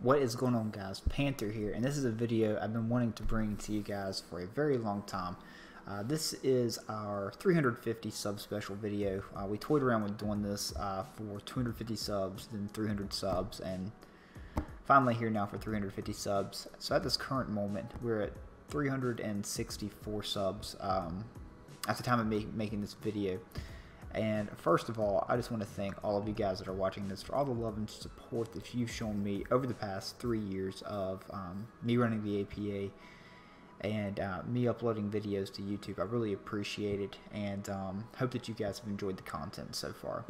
What is going on, guys? Panther here, and this is a video I've been wanting to bring to you guys for a very long time. This is our 350 sub special video. We toyed around with doing this for 250 subs, then 300 subs, and finally here now for 350 subs. So at this current moment, we're at 364 subs at the time of making this video. And first of all, I just want to thank all of you guys that are watching this for all the love and support that you've shown me over the past 3 years of me running the APA and me uploading videos to YouTube. I really appreciate it, and hope that you guys have enjoyed the content so far.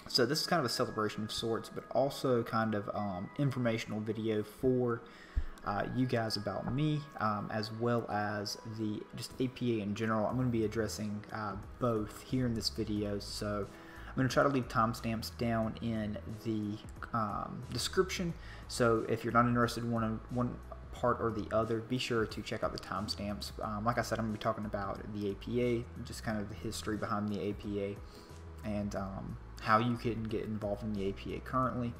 So this is kind of a celebration of sorts, but also kind of informational video for you guys about me, as well as the just APA in general. I'm going to be addressing both here in this video, so I'm going to try to leave timestamps down in the description. So if you're not interested in one part or the other, be sure to check out the timestamps. Like I said, I'm going to be talking about the APA, just kind of the history behind the APA, and how you can get involved in the APA currently.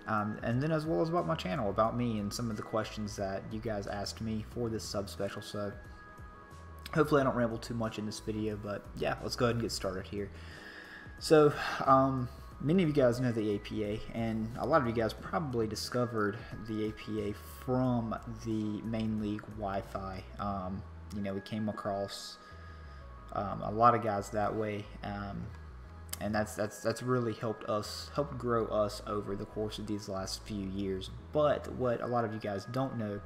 And then as well as about my channel, about me, and some of the questions that you guys asked me for this sub special. So hopefully I don't ramble too much in this video, but yeah, let's go ahead and get started here. So many of you guys know the APA, and a lot of you guys probably discovered the APA from the main league Wi-Fi. You know, we came across a lot of guys that way. And that's really helped grow us over the course of these last few years. But what a lot of you guys don't know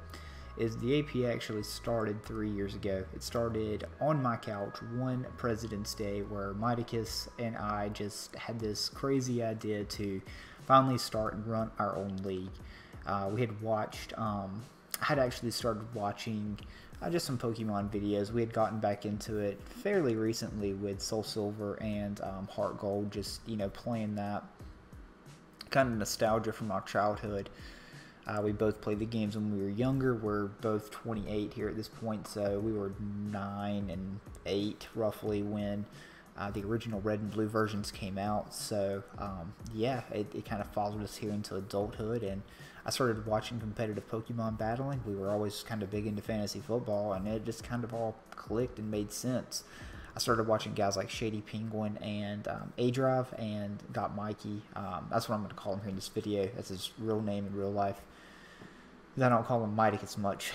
is the APA actually started 3 years ago. It started on my couch one President's Day, where Miticus and I just had this crazy idea to finally start and run our own league. We had watched, I had actually started watching just some Pokemon videos. We had gotten back into it fairly recently with Soul Silver and Heart Gold, just, you know, playing that. Kind of nostalgia from our childhood. We both played the games when we were younger. We're both 28 here at this point, so we were 9 and 8 roughly when the original red and blue versions came out. So yeah, it kind of followed us here into adulthood, and I started watching competitive Pokemon battling. We were always kind of big into fantasy football, and it just kind of all clicked and made sense. I started watching guys like Shady Penguin and A-Drive, and got Mikey. That's what I'm going to call him here in this video. That's his real name in real life. I don't call him Mighty much.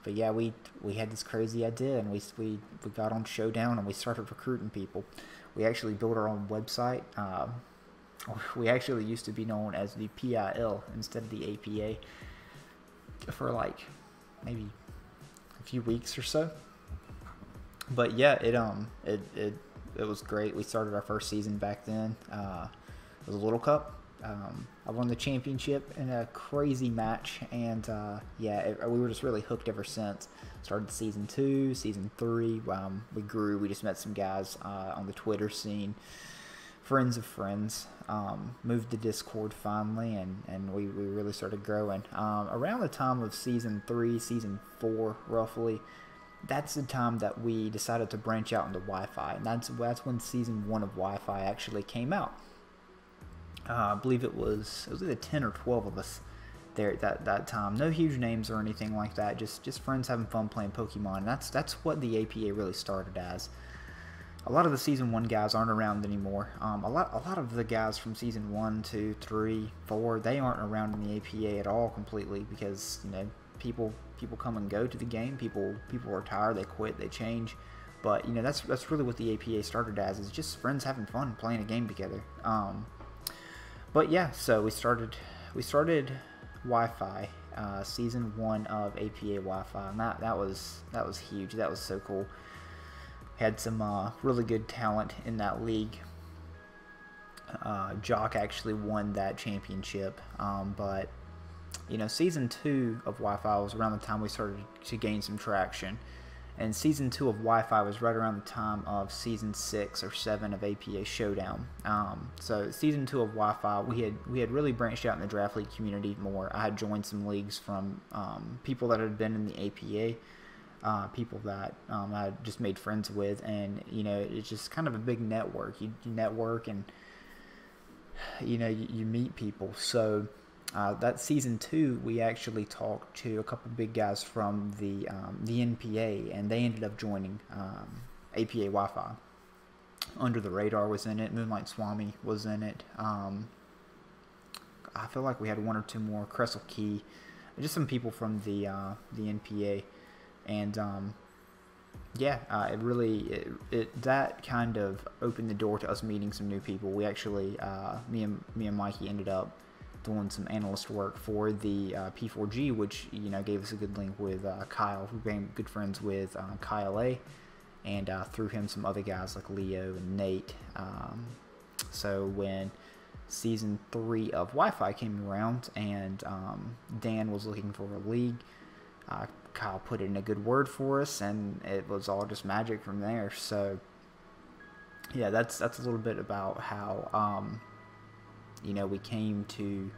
But yeah, we had this crazy idea, and we got on Showdown, and we started recruiting people. We actually built our own website. We actually used to be known as the PIL instead of the APA for like maybe a few weeks or so. But yeah, it was great. We started our first season back then. It was a Little Cup. I won the championship in a crazy match, and yeah, we were just really hooked ever since. Started season 2, season 3. We grew. We just met some guys on the Twitter scene, friends of friends. Moved to Discord finally, and we really started growing. Around the time of season 3, season 4 roughly, that's the time that we decided to branch out into Wi-Fi, and that's when season 1 of Wi-Fi actually came out. I believe it was either 10 or 12 of us there at that time. No huge names or anything like that. Just friends having fun playing Pokemon. And that's what the APA really started as. A lot of the season 1 guys aren't around anymore. A lot of the guys from season 1, 2, 3, 4, they aren't around in the APA at all completely, because, you know, people come and go to the game. People retire, they quit, they change. But, you know, that's really what the APA started as, is just friends having fun playing a game together. But yeah, so we started Wi-Fi, season 1 of APA Wi-Fi, and that was huge. That was so cool. Had some really good talent in that league. Jock actually won that championship, but you know, season 2 of Wi-Fi was around the time we started to gain some traction. And season 2 of Wi-Fi was right around the time of season 6 or 7 of APA Showdown. So season 2 of Wi-Fi, we had really branched out in the draft league community more. I had joined some leagues from people that had been in the APA, people that I had just made friends with, and you know, it's just kind of a big network. You network, and you know, you meet people. So that season 2, we actually talked to a couple big guys from the NPA, and they ended up joining APA Wi-Fi. Under the Radar was in it. Moonlight Swami was in it. I feel like we had one or two more. Cressel Key, just some people from the NPA, and yeah, it really that kind of opened the door to us meeting some new people. We actually me and Mikey ended up doing some analyst work for the P4G, which gave us a good link with Kyle. We became good friends with Kyle A, and through him some other guys like Leo and Nate. So when season 3 of Wi-Fi came around and Dan was looking for a league, Kyle put in a good word for us, and it was all just magic from there. So yeah, that's a little bit about how we came to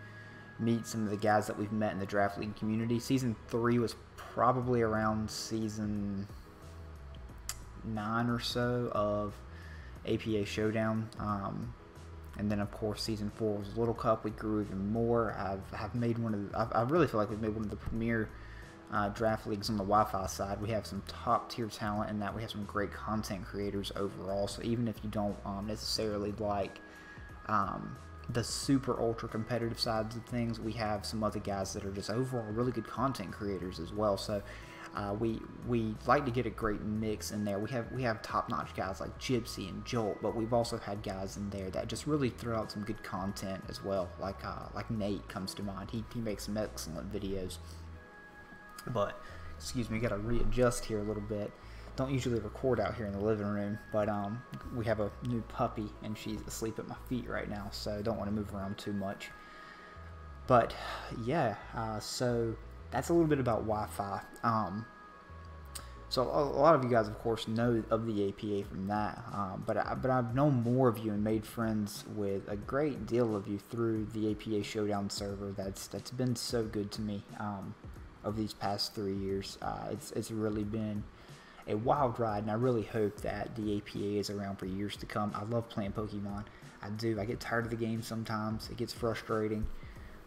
meet some of the guys that we've met in the draft league community. Season 3 was probably around season 9 or so of APA Showdown. And then, of course, season 4 was Little Cup. We grew even more. I've made I really feel like we've made one of the premier draft leagues on the Wi-Fi side. We have some top tier talent in that. We have some great content creators overall. So even if you don't necessarily like the super ultra competitive sides of things, we have some other guys that are just overall really good content creators as well. So we like to get a great mix in there. We have top-notch guys like Gypsy and Jolt, but we've also had guys in there that just really throw out some good content as well. Like Nate comes to mind. He makes some excellent videos. But excuse me, got to readjust here a little bit. Don't usually record out here in the living room, but we have a new puppy and she's asleep at my feet right now, so don't want to move around too much. But yeah, so that's a little bit about Wi-Fi. So a lot of you guys, of course, know of the APA from that, but I've known more of you and made friends with a great deal of you through the APA Showdown server. That's been so good to me over these past 3 years. It's really been a wild ride, and I really hope that the APA is around for years to come. I love playing Pokemon. I do. I get tired of the game sometimes. It gets frustrating,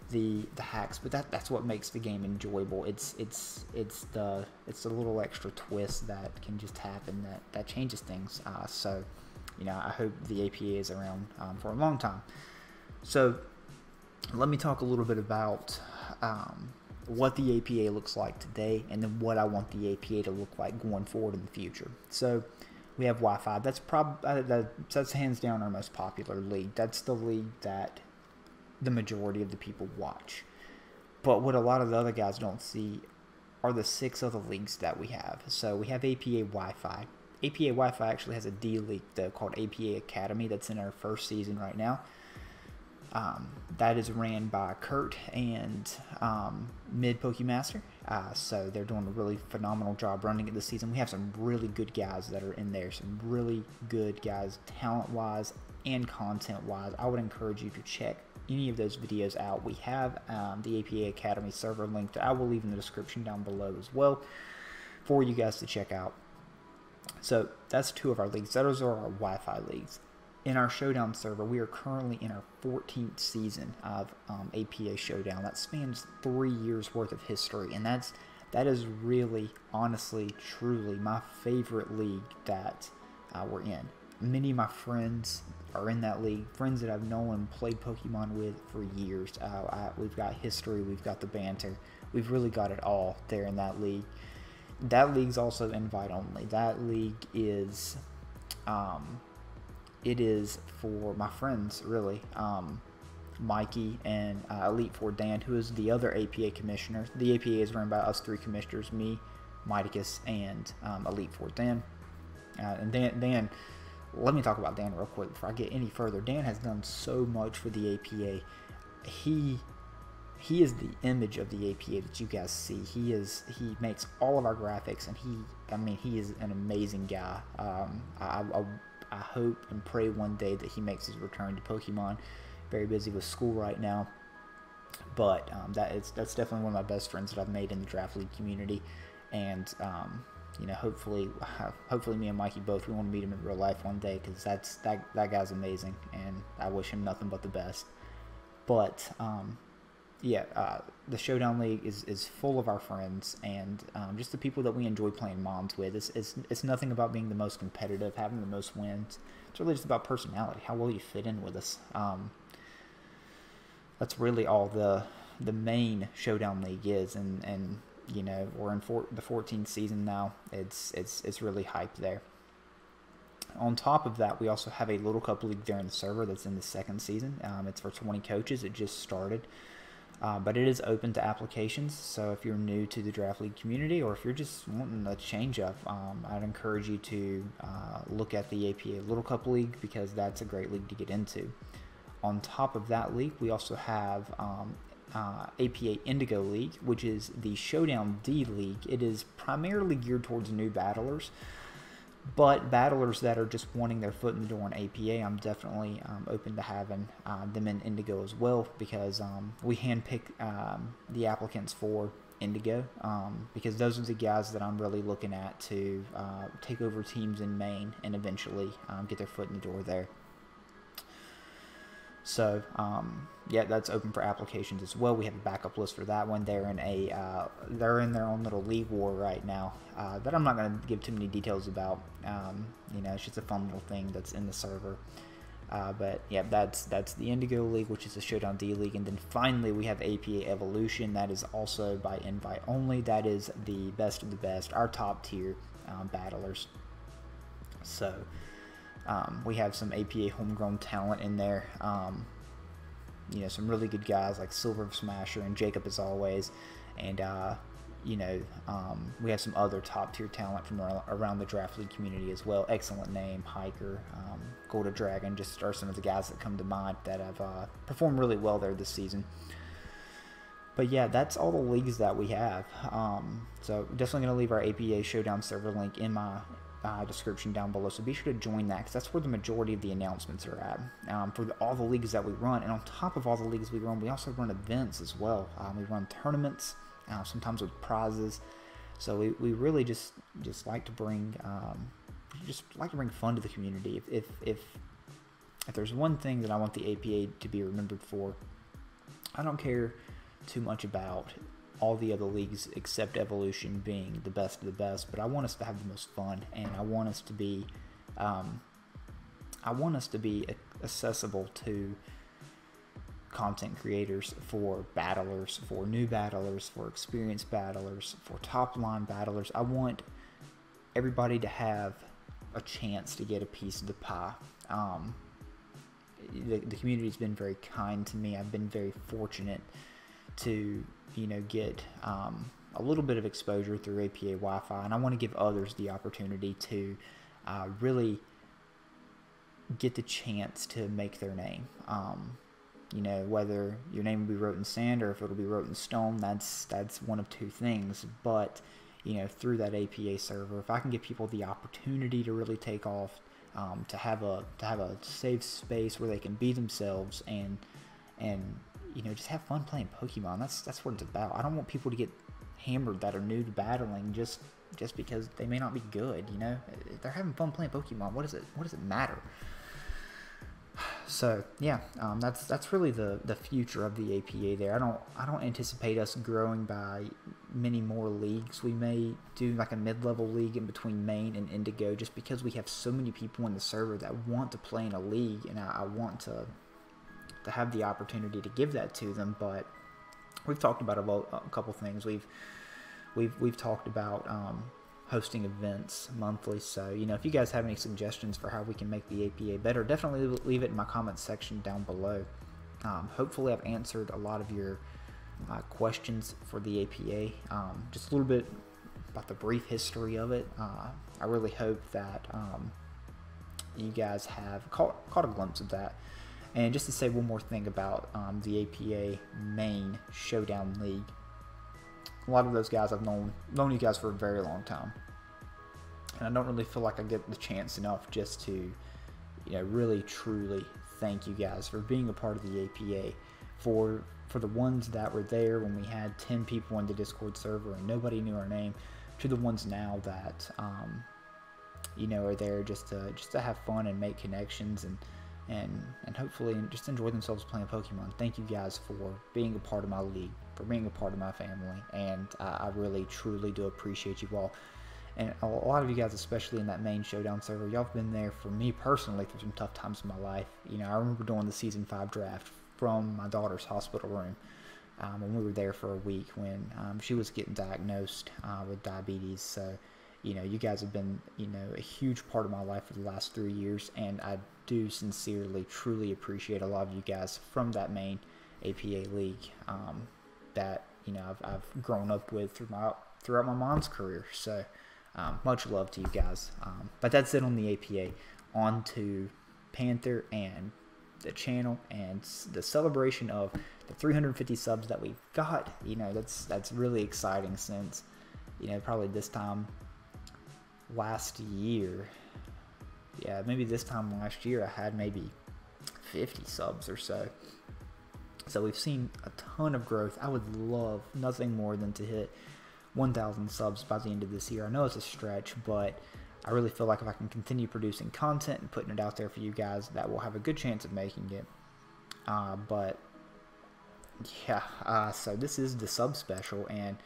the hacks, but that's what makes the game enjoyable. It's the little extra twist that can just happen that changes things. So I hope the APA is around for a long time. So let me talk a little bit about what the APA looks like today, and then what I want the APA to look like going forward in the future. So we have Wi-Fi. That's hands down our most popular league. That's the league that the majority of the people watch. But what a lot of the other guys don't see are the 6 other leagues that we have. So we have APA Wi-Fi. APA Wi-Fi actually has a D league though, called APA Academy, that's in our first season right now. That is ran by Kurt and Mid Pokemaster. So they're doing a really phenomenal job running it this season. We have some really good guys that are in there, some really good guys talent-wise and content-wise. I would encourage you to check any of those videos out. We have the APA Academy server linked. I will leave in the description down below as well for you guys to check out. So that's 2 of our leagues. Those are our Wi-Fi leagues. In our Showdown server, we are currently in our 14th season of APA Showdown. That spans 3 years worth of history, and that is really, honestly, truly my favorite league that we're in. Many of my friends are in that league, friends that I've known and played Pokemon with for years. We've got history, we've got the banter, we've really got it all there in that league. That league's also invite only. That league is it is for my friends, really. Mikey and Elite Four Dan, who is the other APA commissioner. The APA is run by us 3 commissioners, me, Miticus, and Elite Four Dan. And Dan, let me talk about Dan real quick before I get any further. Dan has done so much for the APA. He is the image of the APA that you guys see. He makes all of our graphics, and he is an amazing guy. I hope and pray one day that he makes his return to Pokemon. Very busy with school right now, but that's definitely one of my best friends that I've made in the draft league community. And hopefully me and Mikey both, we want to meet him in real life one day, because that guy's amazing, and I wish him nothing but the best. But yeah, the Showdown League is full of our friends and just the people that we enjoy playing Mons with. It's nothing about being the most competitive, having the most wins. It's really just about personality, how well you fit in with us. That's really all the main Showdown League is, and you know, we're in the 14th season now. It's really hype there. On top of that, we also have a Little Cup League there in the server that's in the 2nd season. It's for 20 coaches. It just started. But it is open to applications, so if you're new to the Draft League community or if you're just wanting a change up, I'd encourage you to look at the APA Little Cup League, because that's a great league to get into. On top of that league, we also have APA Indigo League, which is the Showdown D League. It is primarily geared towards new battlers, but battlers that are just wanting their foot in the door in APA, I'm definitely open to having them in Indigo as well, because we handpick the applicants for Indigo, because those are the guys that I'm really looking at to take over teams in Maine and eventually get their foot in the door there. So, yeah, that's open for applications as well. We have a backup list for that one. They're in their own little league war right now that I'm not going to give too many details about. You know, it's just a fun little thing that's in the server. But yeah, that's the Indigo League, which is the Showdown D League, and then finally we have APA Evolution. That is also by invite only. That is the best of the best, our top tier battlers. So. We have some APA homegrown talent in there. You know, some really good guys like Silver Smasher and Jacob as always. And, you know, we have some other top tier talent from around the Draft League community as well. Excellent Name, Hiker, Golden Dragon, just are some of the guys that come to mind that have performed really well there this season. But yeah, that's all the leagues that we have. So definitely going to leave our APA Showdown server link in my description down below, so be sure to join that, because that's where the majority of the announcements are at for all the leagues that we run. And on top of all the leagues we run, we also run events as well. We run tournaments, sometimes with prizes. So we really just like to bring fun to the community. If there's one thing that I want the APA to be remembered for, I don't care too much about all the other leagues except Evolution being the best of the best, but I want us to have the most fun, and I want us to be accessible to content creators, for battlers, for new battlers, for experienced battlers, for top line battlers. I want everybody to have a chance to get a piece of the pie. The community's been very kind to me. I've been very fortunate to, you know, get a little bit of exposure through APA Wi-Fi, and I want to give others the opportunity to really get the chance to make their name. You know, whether your name will be wrote in sand or if it'll be wrote in stone, that's one of two things. But you know, through that APA server, if I can give people the opportunity to really take off, to have a safe space where they can be themselves and you know, just have fun playing Pokemon. That's what it's about. I don't want people to get hammered that are new to battling just because they may not be good. You know, if they're having fun playing Pokemon, what does it matter? So yeah, that's really the future of the APA there. I don't anticipate us growing by many more leagues. We may do like a mid-level league in between Maine and Indigo, just because we have so many people in the server that want to play in a league, and I want to have the opportunity to give that to them. But we've talked about a couple things. We've talked about hosting events monthly. So, you know, if you guys have any suggestions for how we can make the APA better, definitely leave it in my comments section down below. Hopefully I've answered a lot of your questions for the APA. Just a little bit about the brief history of it. I really hope that you guys have caught a glimpse of that. And just to say one more thing about the APA Maine Showdown League, a lot of those guys I've known you guys for a very long time, and I don't really feel like I get the chance enough just to, you know, really truly thank you guys for being a part of the APA, for the ones that were there when we had 10 people in the Discord server and nobody knew our name, to the ones now that you know, are there just to have fun and make connections. And and hopefully just enjoy themselves playing Pokemon. Thank you guys for being a part of my league, for being a part of my family, and I really truly do appreciate you all. And a lot of you guys, especially in that main Showdown server, y'all have been there for me personally through some tough times in my life. You know, I remember doing the Season 5 draft from my daughter's hospital room when we were there for a week when she was getting diagnosed with diabetes. So, you know, you guys have been, you know, a huge part of my life for the last 3 years, and I do sincerely, truly appreciate a lot of you guys from that main APA league that, you know, I've grown up with throughout my mom's career. So, much love to you guys. But that's it on the APA. On to Panther and the channel and the celebration of the 350 subs that we've got. You know, that's really exciting since, you know, probably this time last year. Yeah, maybe this time last year I had maybe 50 subs or so. So we've seen a ton of growth. I would love nothing more than to hit 1,000 subs by the end of this year. I know it's a stretch, but I really feel like if I can continue producing content and putting it out there for you guys, that we'll have a good chance of making it. But yeah, so this is the sub special, and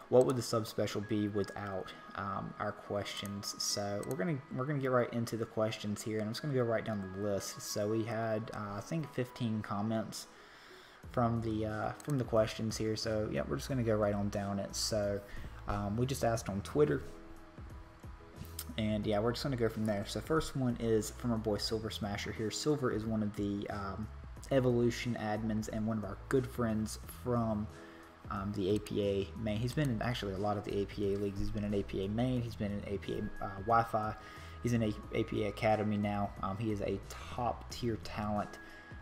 what would the sub special be without our questions? So we're gonna get right into the questions here, and I'm just gonna go right down the list. So we had I think 15 comments from the questions here. So yeah, we're just gonna go right on down it. So we just asked on Twitter, and yeah, we're just gonna go from there. So first one is from our boy Silver Smasher here. Silver is one of the Evolution admins and one of our good friends from the APA main. He's been in actually a lot of the APA leagues. He's been in APA main, he's been in APA Wi-Fi, he's in APA Academy now. He is a top tier talent.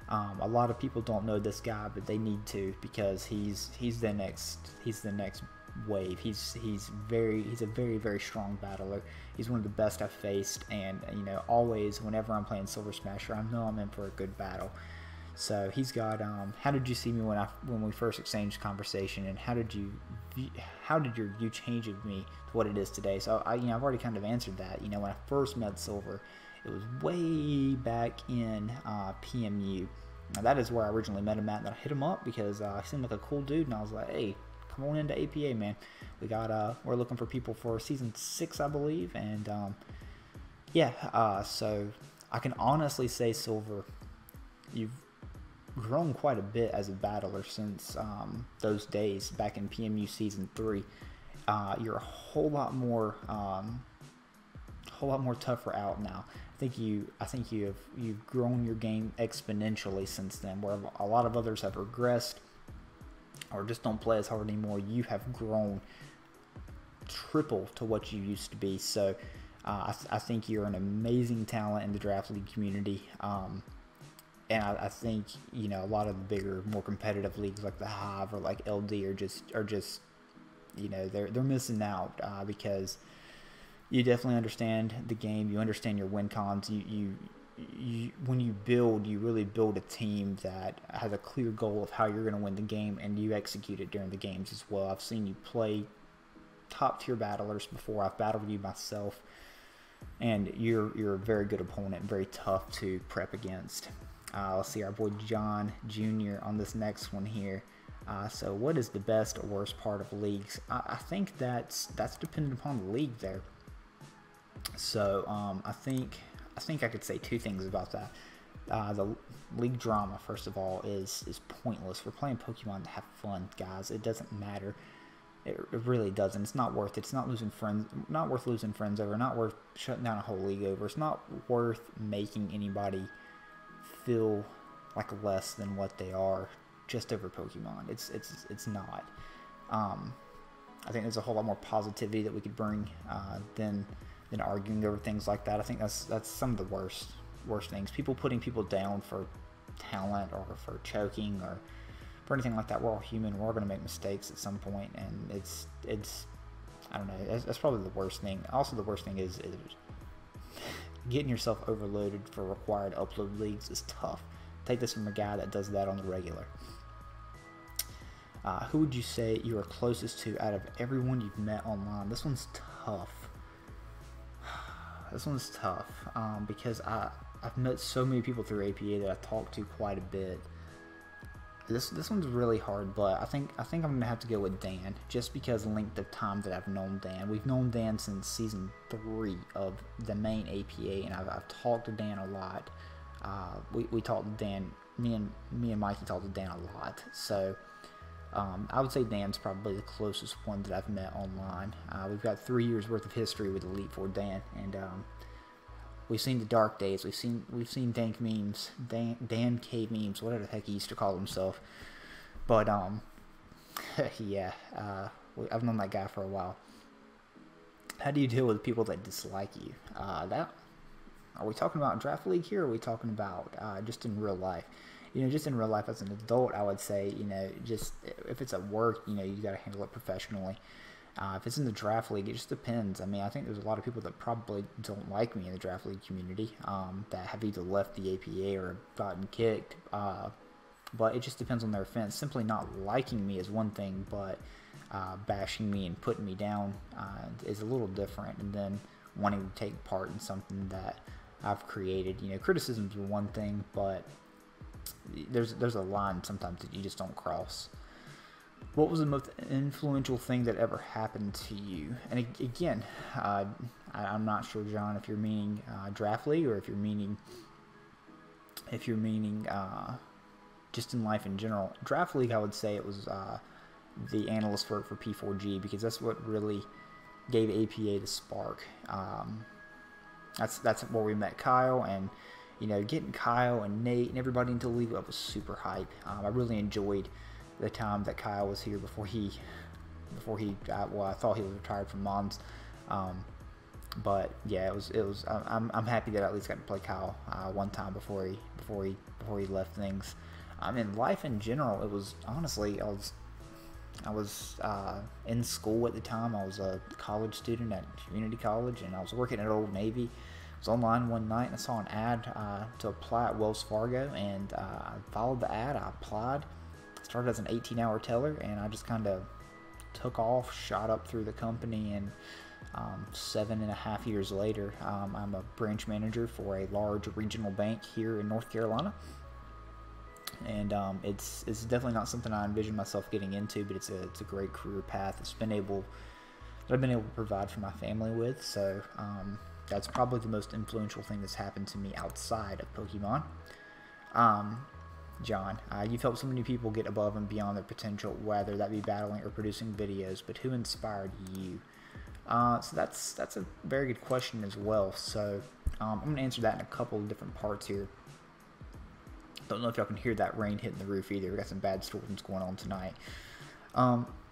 A lot of people don't know this guy, but they need to, because he's the next wave. He's a very strong battler. He's one of the best I've faced, and you know, always whenever I'm playing Silver Smasher, I know I'm in for a good battle. So he's got how did you see me when we first exchanged conversation, and how did your view change of me to what it is today? So I've already kind of answered that. You know, when I first met Silver, it was way back in PMU. Now that is where I originally met him at, and I hit him up because he seemed like a cool dude, and I was like, hey, come on into APA, man. We got we're looking for people for season 6, I believe, and yeah, so I can honestly say, Silver, you've grown quite a bit as a battler since those days back in PMU season 3. You're a whole lot more tougher out now. I think you've grown your game exponentially since then, where a lot of others have regressed or just don't play as hard anymore. You have grown triple to what you used to be. So I think you're an amazing talent in the draft league community. And I think, you know, a lot of the bigger, more competitive leagues like the Hive or like LD are just you know, they're missing out because you definitely understand the game. You understand your win cons. When you build, you really build a team that has a clear goal of how you're going to win the game, and you execute it during the games as well. I've seen you play top tier battlers before. I've battled you myself, and you're a very good opponent, very tough to prep against. Let's see, our boy John Jr. on this next one here. So what is the best or worst part of leagues? I think that's dependent upon the league there. So I think I could say two things about that. The league drama, first of all, is pointless. We're playing Pokemon to have fun, guys. It doesn't matter. It really doesn't. It's not worth it. It's not worth losing friends over. Not worth shutting down a whole league over. It's not worth making anybody feel like less than what they are just over Pokemon. It's not. I think there's a whole lot more positivity that we could bring than arguing over things like that. I think that's some of the worst things. People putting people down for talent or for choking or for anything like that. We're all human. We're all going to make mistakes at some point, and it's I don't know. That's probably the worst thing. Also, the worst thing is getting yourself overloaded for required upload leagues is tough. Take this from a guy that does that on the regular. Who would you say you are closest to out of everyone you've met online? This one's tough. This one's tough because I've met so many people through APA that I talk to quite a bit. This one's really hard, but I think I'm gonna have to go with Dan, just because of the length of time that I've known Dan. We've known Dan since season 3 of the main APA, and I've talked to Dan a lot. We talked to Dan. Me and Mikey talked to Dan a lot. So I would say Dan's probably the closest one that I've met online. We've got 3 years worth of history with Elite Four Dan, and we've seen the dark days. We've seen dank memes, Dan K memes, whatever the heck he used to call himself. But yeah, I've known that guy for a while. How do you deal with people that dislike you? Are we talking about Draft League here, or are we talking about just in real life? You know, just in real life as an adult, I would say, you know, just if it's at work, you know, you got to handle it professionally. If it's in the Draft League, it just depends. I mean, I think there's a lot of people that probably don't like me in the Draft League community that have either left the APA or gotten kicked. But it just depends on their offense. Simply not liking me is one thing, but bashing me and putting me down is a little different. And then wanting to take part in something that I've created. You know, criticisms are one thing, but there's a line sometimes that you just don't cross. What was the most influential thing that ever happened to you? And again, I'm not sure, John, if you're meaning Draft League, or if you're meaning just in life in general. Draft League, I would say it was the analyst for P4G, because that's what really gave APA the spark. That's where we met Kyle, and you know, getting Kyle and Nate and everybody into the league up was super hype. I really enjoyed the time that Kyle was here before he well, I thought he was retired from Mons. But yeah, it was I'm happy that I at least got to play Kyle one time before he left things. In life in general, it was honestly, I was in school at the time. I was a college student at community college, and I was working at Old Navy. I was online one night, and I saw an ad to apply at Wells Fargo, and I followed the ad. I applied. Started as an 18-hour teller, and I just kind of took off, shot up through the company, and 7.5 years later, I'm a branch manager for a large regional bank here in North Carolina. And it's definitely not something I envision myself getting into, but it's a great career path that I've been able to provide for my family with. So that's probably the most influential thing that's happened to me outside of Pokemon. John, you've helped so many people get above and beyond their potential, whether that be battling or producing videos, but who inspired you? So that's a very good question as well. So I'm going to answer that in a couple of different parts here. Don't know if y'all can hear that rain hitting the roof either. We got some bad storms going on tonight.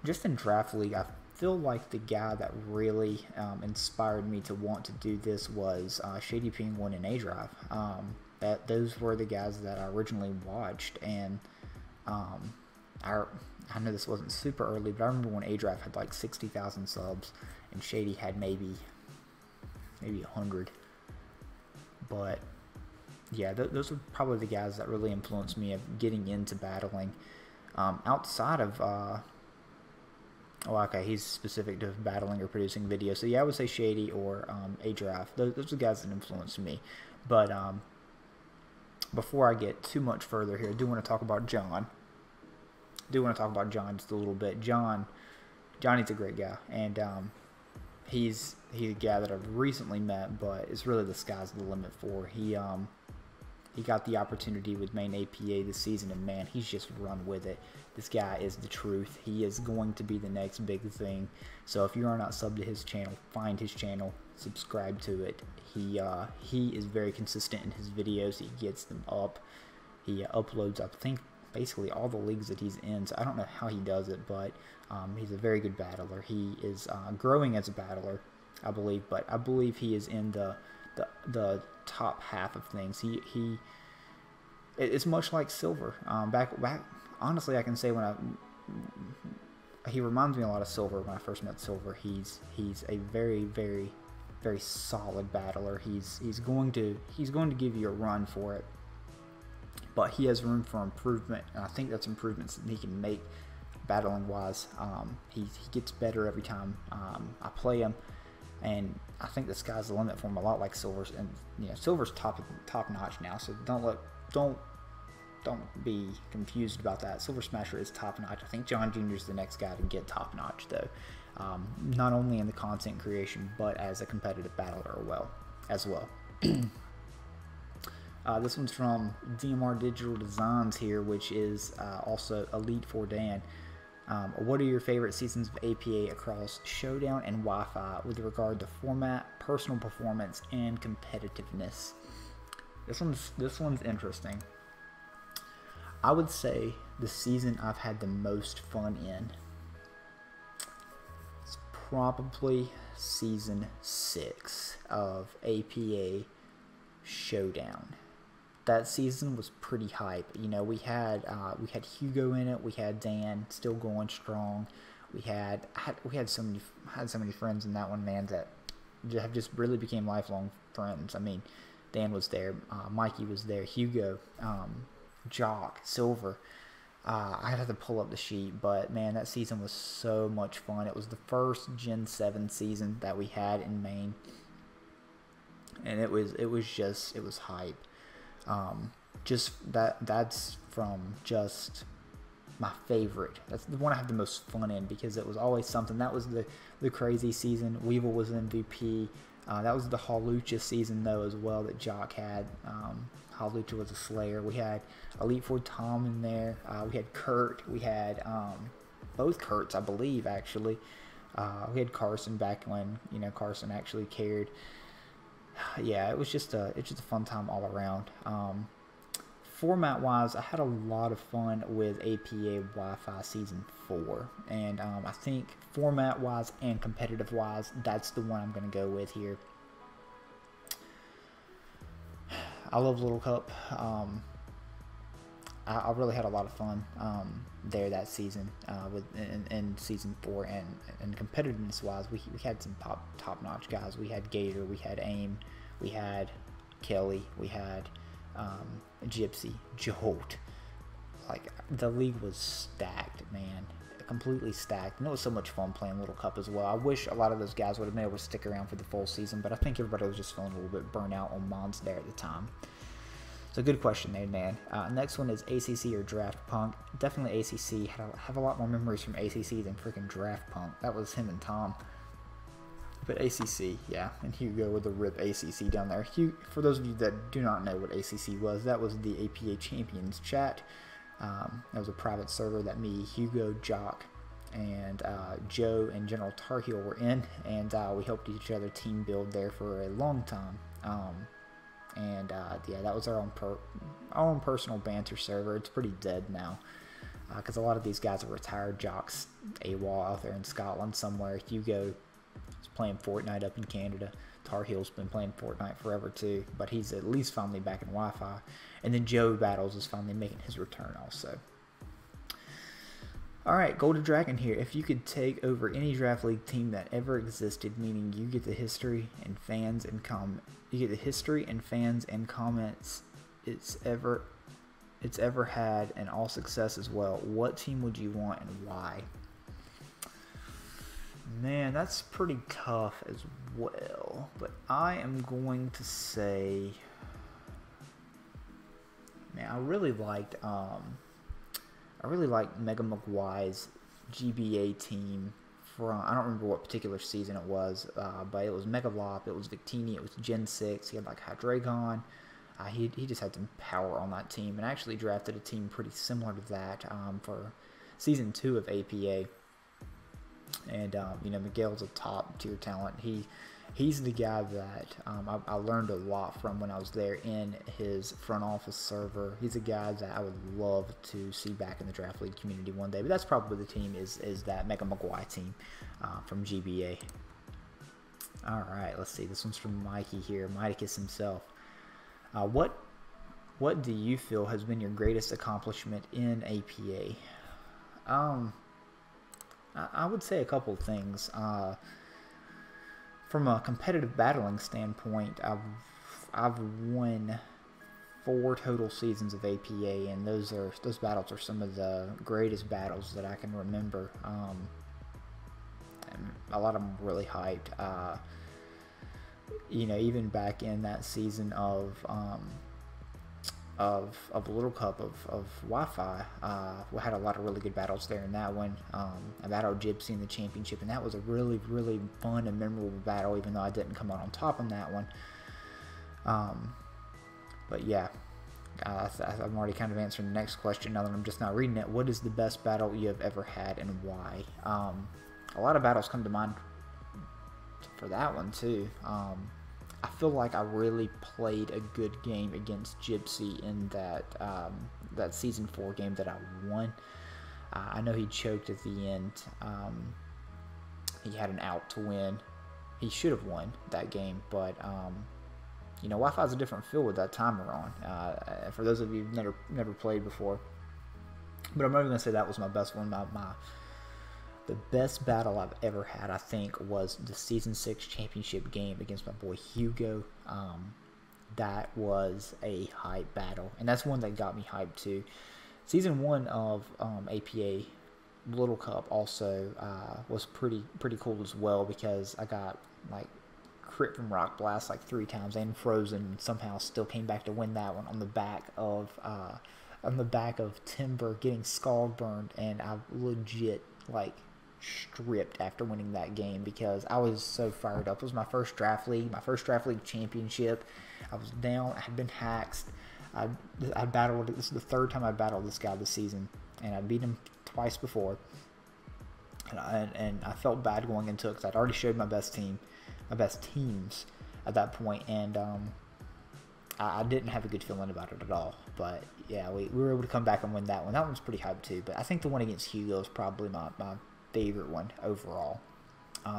Just in Draft League, I feel like the guy that really inspired me to want to do this was Shady Penguin and A-Drive. Those were the guys that I originally watched, and I know this wasn't super early, but I remember when A-Drive had like 60,000 subs, and Shady had maybe 100. But yeah, those are probably the guys that really influenced me of getting into battling. Outside of okay, he's specific to battling or producing videos. So yeah, I would say Shady or A-Drive. Those are the guys that influenced me. But before I get too much further here, I do want to talk about John. Just a little bit. Johnny's a great guy, and he's a guy that I've recently met, but it's really the sky's the limit for. He got the opportunity with main APA this season, and man, he's just run with it. This guy is the truth. He is going to be the next big thing. So if you are not subbed to his channel, find his channel, subscribe to it. He is very consistent in his videos. He gets them up. He uploads, I think, basically all the leagues that he's in. So I don't know how he does it, but he's a very good battler. He is growing as a battler, I believe, but I believe he is in the top half of things. It's much like Silver. Back honestly, I can say he reminds me a lot of Silver when I first met Silver. He's a very, very, very solid battler. He's going to give you a run for it, but he has room for improvement, and I think that's improvements that he can make battling wise. He gets better every time I play him, and I think the sky's the limit for him, a lot like Silver's, and Silver's top notch now. So don't be confused about that. Silver Smasher is top notch. I think John Jr. is the next guy to get top notch though, not only in the content creation but as a competitive battler as well. This one's from DMR Digital Designs here, which is also Elite for Dan. What are your favorite seasons of APA across Showdown and Wi-Fi with regard to format, personal performance, and competitiveness? This one's interesting. I would say the season I've had the most fun in is probably season 6 of APA Showdown. That season was pretty hype. We had Hugo in it. We had Dan still going strong. We had so many friends in that one, man, that have just really became lifelong friends. I mean, Dan was there, Mikey was there, Hugo, Jock, Silver. I had to pull up the sheet, but man, that season was so much fun. It was the first Gen 7 season that we had in Maine, and it was hype. That's from just my favorite. That's the one I had the most fun in because it was always something. That was the crazy season. Weevil was MVP. That was the Halucha season though as well that Jock had. Halucha was a slayer. We had Elite Four Tom in there. We had Kurt. We had both Kurts, I believe, actually. We had Carson back when Carson actually cared. Yeah, it was just a fun time all around. Format wise, I had a lot of fun with APA Wi-Fi Season 4, and I think format wise and competitive wise, that's the one I'm going to go with here. I love Little Cup. I really had a lot of fun there that season in Season 4, and competitiveness wise, we had some top notch guys. We had Gator, we had AIM, we had Kelly, we had Gypsy, Jolt. Like, the league was stacked, man, completely stacked, and it was so much fun playing Little Cup as well. I wish a lot of those guys would have been able to stick around for the full season, but I think everybody was just feeling a little bit burnt out on Mons there at the time. So good question there, man. Next one is ACC or Draft Punk. Definitely ACC. Have a lot more memories from ACC than freaking Draft Punk. That was him and Tom. But ACC, yeah. And Hugo with the RIP ACC down there. For those of you that do not know what ACC was, that was the APA Champions chat. That was a private server that me, Hugo, Jock, and Joe and General Tar Heel were in. And we helped each other team build there for a long time. Yeah, that was our own personal banter server. It's pretty dead now because a lot of these guys are retired. Jock's AWOL out there in Scotland somewhere. Hugo is playing Fortnite up in Canada. Tar Heel's been playing Fortnite forever too, but he's at least finally back in Wi-Fi. And then Joe Battles is finally making his return also. Alright, Golden Dragon here. If you could take over any draft league team that ever existed, meaning you get the history and fans and comments it's ever had, and all success as well, what team would you want and why? Man, that's pretty tough as well, but I am going to say, man, I really liked Mega McGuire's GBA team from, I don't remember what particular season it was, but it was Megalop, it was Victini, it was Gen 6, he had like Hydreigon, he just had some power on that team, and actually drafted a team pretty similar to that for Season 2 of APA, and Miguel's a top tier talent. He's the guy that I learned a lot from when I was there in his front office server. He's a guy that I would love to see back in the draft league community one day. But that's probably the team is that Mega McGuire team from GBA. All right, let's see. This one's from Mikey here, Miticus himself. What do you feel has been your greatest accomplishment in APA? I would say a couple of things. From a competitive battling standpoint, I've won 4 total seasons of APA, and those battles are some of the greatest battles that I can remember. And a lot of them really hyped. you know, even back in that season of Little Cup of Wi-Fi, we had a lot of really good battles there in that one. I battled Gypsy in the championship, and that was a really, really fun and memorable battle, even though I didn't come out on top on that one. But yeah, I'm already kind of answering the next question now that I'm just not reading it. What is the best battle you have ever had, and why? A lot of battles come to mind for that one too. I feel like I really played a good game against Gypsy in that season 4 game that I won. I know he choked at the end. He had an out to win. He should have won that game, but you know, Wi-Fi is a different feel with that timer on. For those of you who've never played before, but I'm not even gonna say that was my best one. The best battle I've ever had, I think, was the Season 6 championship game against my boy Hugo. That was a hype battle, and that's one that got me hyped too. Season 1 of APA Little Cup also was pretty cool as well, because I got like crit from Rock Blast like 3 times and frozen, and somehow still came back to win that one on the back of Timber getting scald burned, and I legit like stripped after winning that game because I was so fired up. It was my first draft league championship. I was down. I had been hacked. I battled. This is the 3rd time I battled this guy this season, and I beat him twice before. And I felt bad going into it because I'd already showed my best teams at that point, and I didn't have a good feeling about it at all. But yeah, we were able to come back and win that one. That one's pretty hyped too. But I think the one against Hugo is probably my favorite one overall.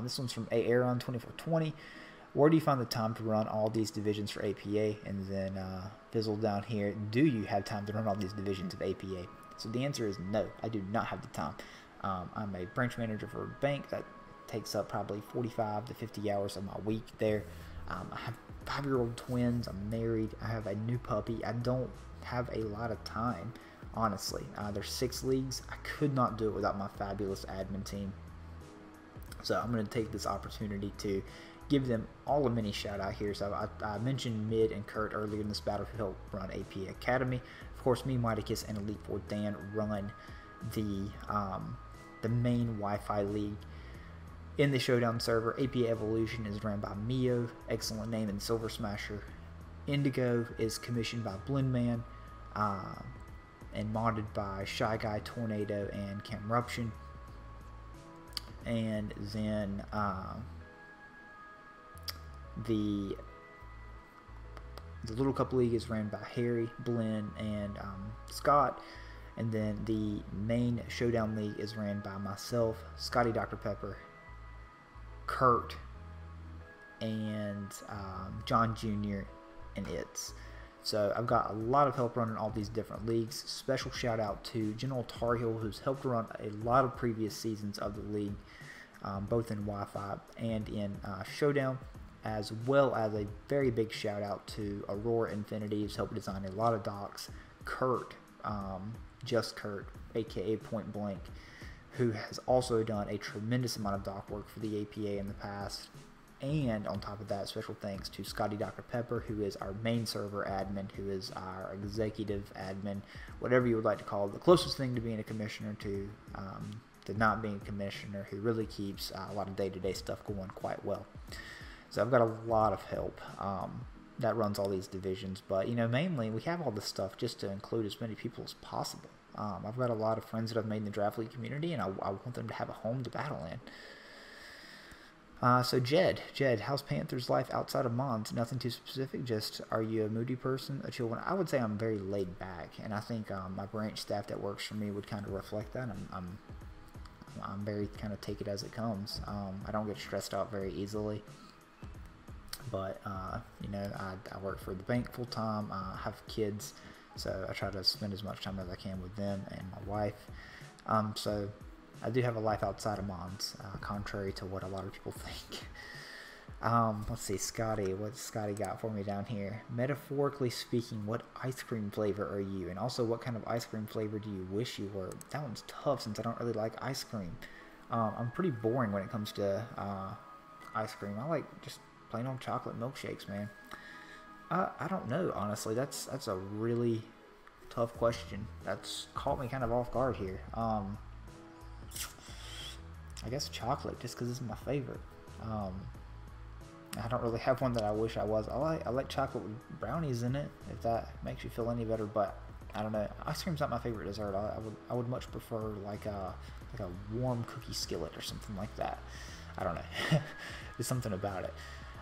This one's from Aaron2420. Where do you find the time to run all these divisions for APA? And then Fizzle down here, do you have time to run all these divisions of APA? So the answer is no, I do not have the time. I'm a branch manager for a bank. That takes up probably 45 to 50 hours of my week there. I have 5-year-old twins. I'm married. I have a new puppy. I don't have a lot of time, honestly. There's 6 leagues. I could not do it without my fabulous admin team. So I'm going to take this opportunity to give them all a mini shout out here. So I mentioned Mid and Kurt earlier in this battle who helped run APA Academy. Of course, me, Mighticus, and Elite Four Dan run the main Wi-Fi league. In the Showdown server, APA Evolution is ran by Mio, excellent name, and Silver Smasher. Indigo is commissioned by Blendman and modded by Shy Guy, Tornado, and Camruption. And then the Little Cup League is ran by Harry, Blinn, and Scott. And then the main Showdown League is ran by myself, Scotty Dr. Pepper, Kurt, and John Jr. and It's. So I've got a lot of help running all these different leagues. Special shout out to General Tar Heel, who's helped run a lot of previous seasons of the league, both in Wi-Fi and in Showdown, as well as a very big shout out to Aurora Infinity, who's helped design a lot of docks. Kurt, just Kurt, aka Point Blank, who has also done a tremendous amount of dock work for the APA in the past. And on top of that, special thanks to Scotty Dr. Pepper, who is our main server admin, who is our executive admin, whatever you would like to call it, the closest thing to being a commissioner to not being a commissioner, who really keeps a lot of day-to-day stuff going quite well. So I've got a lot of help that runs all these divisions, but you know, mainly we have all this stuff just to include as many people as possible. I've got a lot of friends that I've made in the draft league community, and I want them to have a home to battle in. So Jed, how's Panther's life outside of Mons? Nothing too specific, just are you a moody person, a chill one? I would say I'm very laid back, and I think my branch staff that works for me would kind of reflect that. I'm very kind of take it as it comes. I don't get stressed out very easily, but you know, I work for the bank full time. I have kids, so I try to spend as much time as I can with them and my wife. So I do have a life outside of Mons, contrary to what a lot of people think. Let's see, Scotty, what's Scotty got for me down here? Metaphorically speaking, what ice cream flavor are you? And also, what kind of ice cream flavor do you wish you were? That one's tough since I don't really like ice cream. I'm pretty boring when it comes to ice cream. I like just plain old chocolate milkshakes, man. I don't know, honestly. That's a really tough question. That's caught me kind of off guard here. I guess chocolate, just because it's my favorite. I don't really have one that I wish I was. I like chocolate with brownies in it, if that makes you feel any better. But I don't know. Ice cream's not my favorite dessert. I would much prefer like a warm cookie skillet or something like that. I don't know. There's something about it.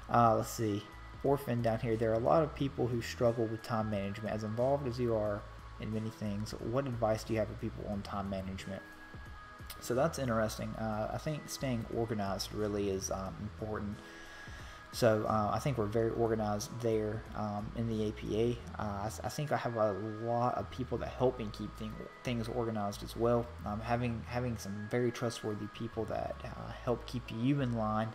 Let's see. Orphan down here. There are a lot of people who struggle with time management. As involved as you are in many things, what advice do you have for people on time management? So that's interesting. I think staying organized really is important. So I think we're very organized there in the APA. I think I have a lot of people that help me keep things organized as well. Having some very trustworthy people that help keep you in line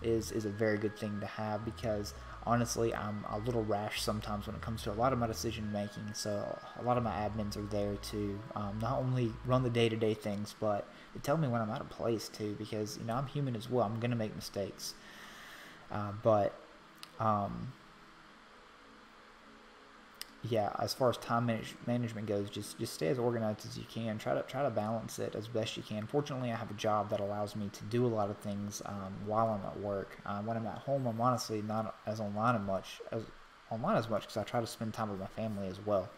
is a very good thing to have, because honestly I'm a little rash sometimes when it comes to a lot of my decision making. So a lot of my admins are there to not only run the day-to-day things, but they tell me when I'm out of place too, because I'm human as well. I'm gonna make mistakes. Yeah, as far as time management goes, just stay as organized as you can. Try to balance it as best you can. Fortunately, I have a job that allows me to do a lot of things while I'm at work. When I'm at home, I'm honestly not as online as much because I try to spend time with my family as well.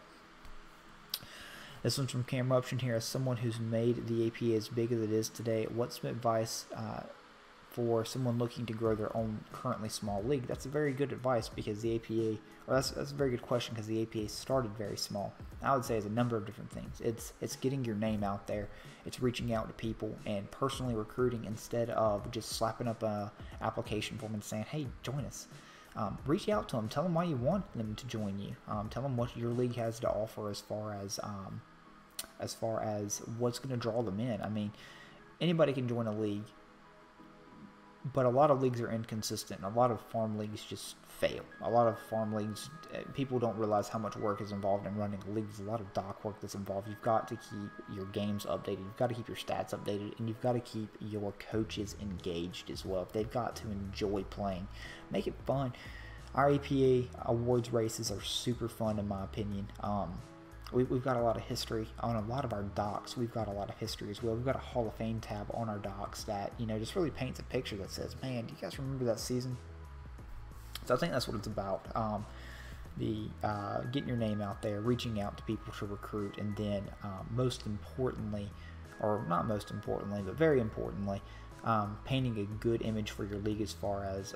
This one's from Camruption here. As someone who's made the APA as big as it is today, what's some advice for someone looking to grow their own currently small league? That's a very good advice, because the APA, or that's a very good question, because the APA started very small. I would say it's a number of different things. It's getting your name out there. It's reaching out to people and personally recruiting instead of just slapping up a application form and saying, hey, join us. Reach out to them. Tell them why you want them to join you. Tell them what your league has to offer as far as what's going to draw them in. I mean, anybody can join a league, but a lot of leagues are inconsistent, and a lot of farm leagues just fail. A lot of farm leagues, people don't realize how much work is involved in running a league. There's a lot of doc work that's involved. You've got to keep your games updated. You've got to keep your stats updated, and you've got to keep your coaches engaged as well. They've got to enjoy playing. Make it fun. Our APA awards races are super fun, in my opinion. We've got a lot of history on a lot of our docs. We've got a lot of history as well. We've got a Hall of Fame tab on our docs that, just really paints a picture that says, man, do you guys remember that season? So I think that's what it's about. Getting your name out there, reaching out to people to recruit, and then most importantly, or not most importantly, but very importantly, painting a good image for your league as far as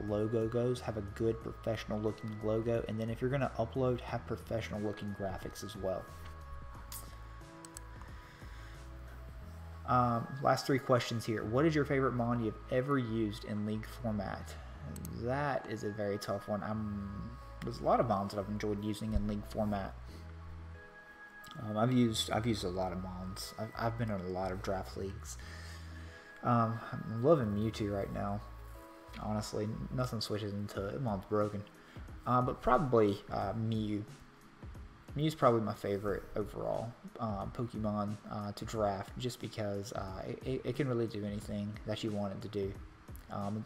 logo goes. Have a good professional looking logo, and then if you're going to upload, have professional looking graphics as well. Last three questions here. What is your favorite mod you've ever used in league format? That is a very tough one. There's a lot of mods that I've enjoyed using in league format. I've used a lot of mods. I've been in a lot of draft leagues. I'm loving Mewtwo right now. Honestly, nothing switches into it. Mod's broken. But probably Mew. Mew's probably my favorite overall Pokemon to draft, just because it can really do anything that you want it to do.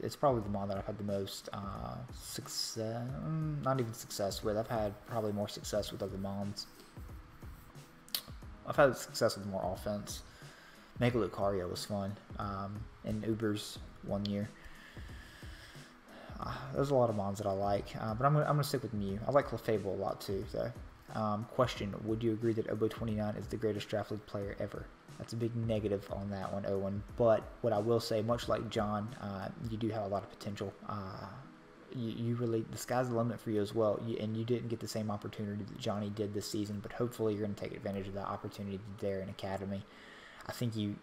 It's probably the mod that I've had the most success, not even success with. I've had probably more success with other mods. I've had success with more offense. Mega Lucario was fun in Ubers one year. There's a lot of mons that I like, but I'm gonna stick with Mew. I like Clefable a lot too, though. Question: would you agree that Obo29 is the greatest draft league player ever? That's a big negative on that one, Owen. But what I will say, much like John, you do have a lot of potential. You really, the sky's the limit for you as well. And you didn't get the same opportunity that Johnny did this season, but hopefully you're going to take advantage of that opportunity there in Academy. I think you've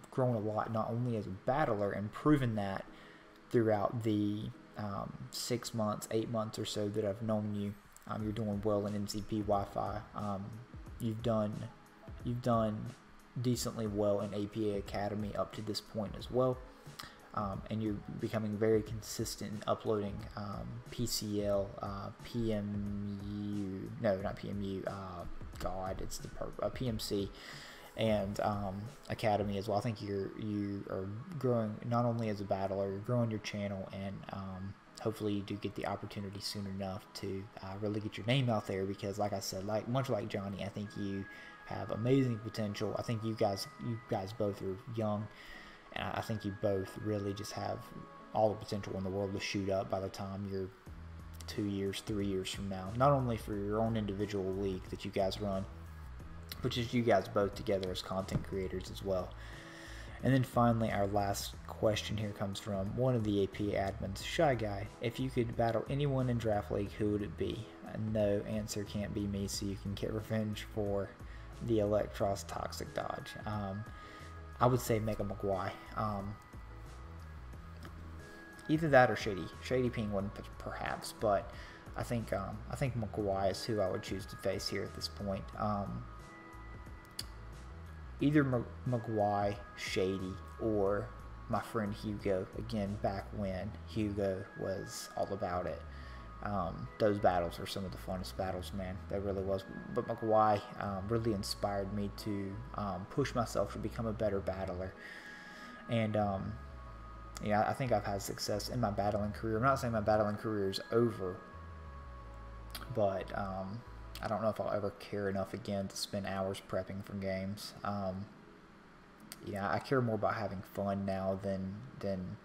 grown a lot, not only as a battler, and proven that throughout the 6 months, 8 months or so that I've known you. You're doing well in MCP Wi-Fi. You've done decently well in APA Academy up to this point as well. And you're becoming very consistent in uploading PCL, PMU, no, not PMU, God, it's the PMC, and academy as well. I think you are growing not only as a battler, you're growing your channel, and hopefully you do get the opportunity soon enough to really get your name out there, because like I said, much like Johnny, I think you have amazing potential. I think you guys both are young, and I think you both really just have all the potential in the world to shoot up by the time you're 2 years, 3 years from now. Not only for your own individual league that you guys run, but just you guys both together as content creators as well. And then finally, our last question here comes from one of the AP admins, Shy Guy. If you could battle anyone in Draft League, who would it be? No, answer can't be me, so you can get revenge for the Electros Toxic Dodge. I would say Mega Maguire. Either that or Shady Penguin, perhaps, but I think Maguire is who I would choose to face here at this point. Either Maguire, Shady, or my friend Hugo. Again, back when Hugo was all about it. Those battles were some of the funnest battles, man. That really was. But Maguire really inspired me to push myself to become a better battler. And yeah, I think I've had success in my battling career. I'm not saying my battling career is over, but I don't know if I'll ever care enough again to spend hours prepping for games. Yeah, I care more about having fun now than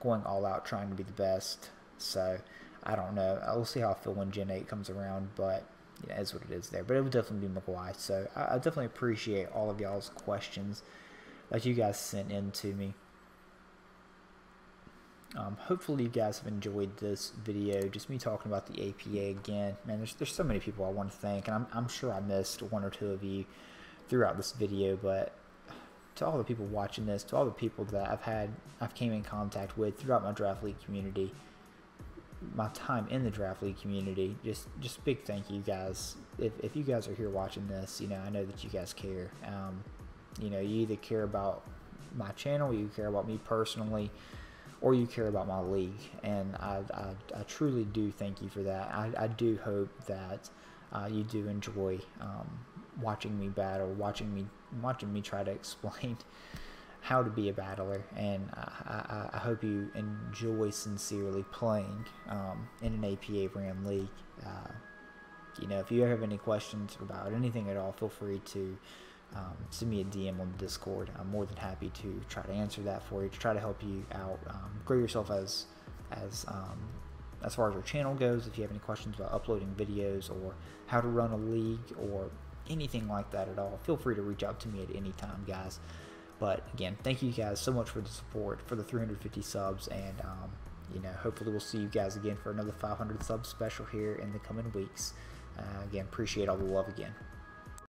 going all out trying to be the best. So I don't know. We'll see how I feel when Gen 8 comes around, but yeah, it is what it is there. But it would definitely be Maguire. So I definitely appreciate all of y'all's questions that you guys sent in to me. Hopefully you guys have enjoyed this video, just me talking about the APA again. Man, there's so many people I want to thank, and I'm sure I missed one or two of you throughout this video, but to all the people watching this, to all the people that I've came in contact with throughout my Draft League community, my time in the Draft League community, just big thank you guys. If you guys are here watching this, you know, I know that you guys care. You know, you either care about my channel, you care about me personally, or you care about my league, and I truly do thank you for that. I do hope that you do enjoy watching me battle, watching me try to explain how to be a battler, and I hope you enjoy sincerely playing in an APA ran league. You know, if you ever have any questions about anything at all, feel free to send me a DM on Discord. I'm more than happy to try to answer that for you, to try to help you out, grow yourself as far as your channel goes. If you have any questions about uploading videos or how to run a league or anything like that at all, feel free to reach out to me at any time, guys. But again, thank you guys so much for the support, for the 350 subs, and you know, hopefully we'll see you guys again for another 500 sub special here in the coming weeks. Again, appreciate all the love again.